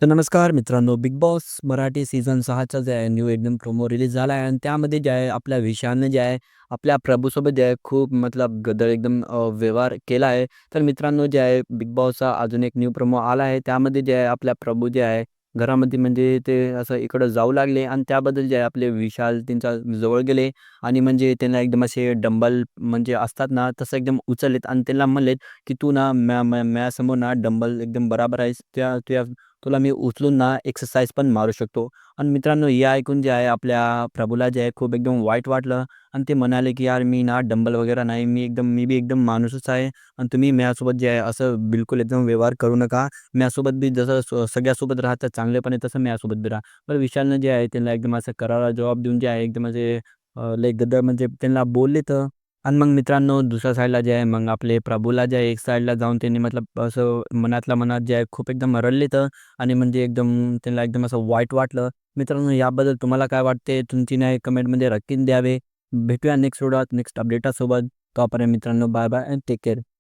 तर नमस्कार मित्रांनो, बिग बॉस मराठी सीझन 6चा जे आहे न्यू एकदम प्रोमो रिलीज झाला आहे आणि त्यामध्ये जे आहे आपल्या विशालने जे आहे आपल्या प्रभूसोबत जे आहे खूप मतलब गदर एकदम व्यवहार केला आहे. तर मित्रांनो जे आहे बिग बॉसचा अजून एक न्यू प्रोमो आला आहे. त्यामध्ये जे आहे आपल्या प्रभू जे आहे घरामध्ये म्हणजे ते असं इकडं जाऊ लागले आणि त्याबद्दल जे आहे आपले विशाल त्यांच्या जवळ गेले आणि म्हणजे त्यांना एकदम असे डंबल म्हणजे असतात ना, तसं एकदम उचललेत आणि त्यांना म्हणलेत, की "तू ना माझ्यासमोर ना डंबल एकदम बराबर आहेस. त्या तुझ्या तुला मी उचलून ना एक्सरसाइज पण मारू शकतो." आणि मित्रांनो हे ऐकून जे आहे आपल्या प्रभूला जे आहे खूप एकदम वाईट वाटलं आणि ते म्हणाले, की "यार मी ना डंबल वगैरे नाही. मी बी एकदम माणूसच आहे आणि तुम्ही माझ्यासोबत जे आहे असं बिलकुल एकदम व्यवहार करू नका. माझ्यासोबत बी जसं सगळ्यासोबत राहतं चांगलेपणे तसं माझ्यासोबत बी राहा." पण विशालनं जे आहे त्यांना एकदम असं करारा जबाब देऊन जे आहे एकदम असे लय गद्दार म्हणजे त्यांना बोलले तर आणि मग मित्रांनो दुसऱ्या साईडला जे आहे मग आपले प्रभूला जे आहे एक साईडला जाऊन त्यांनी मतलब असं मनातल्या मनात जे आहे खूप एकदम रडले तर आणि म्हणजे एकदम त्यांना एकदम असं वाईट वाटलं. मित्रांनो याबद्दल तुम्हाला काय वाटते? तुमची नाही कमेंटमध्ये नक्कीच द्यावे. भेटूया नेक्स्ट व्हिडिओत नेक्स्ट अपडेटासोबत. तोपर्यंत मित्रांनो bye bye and take care.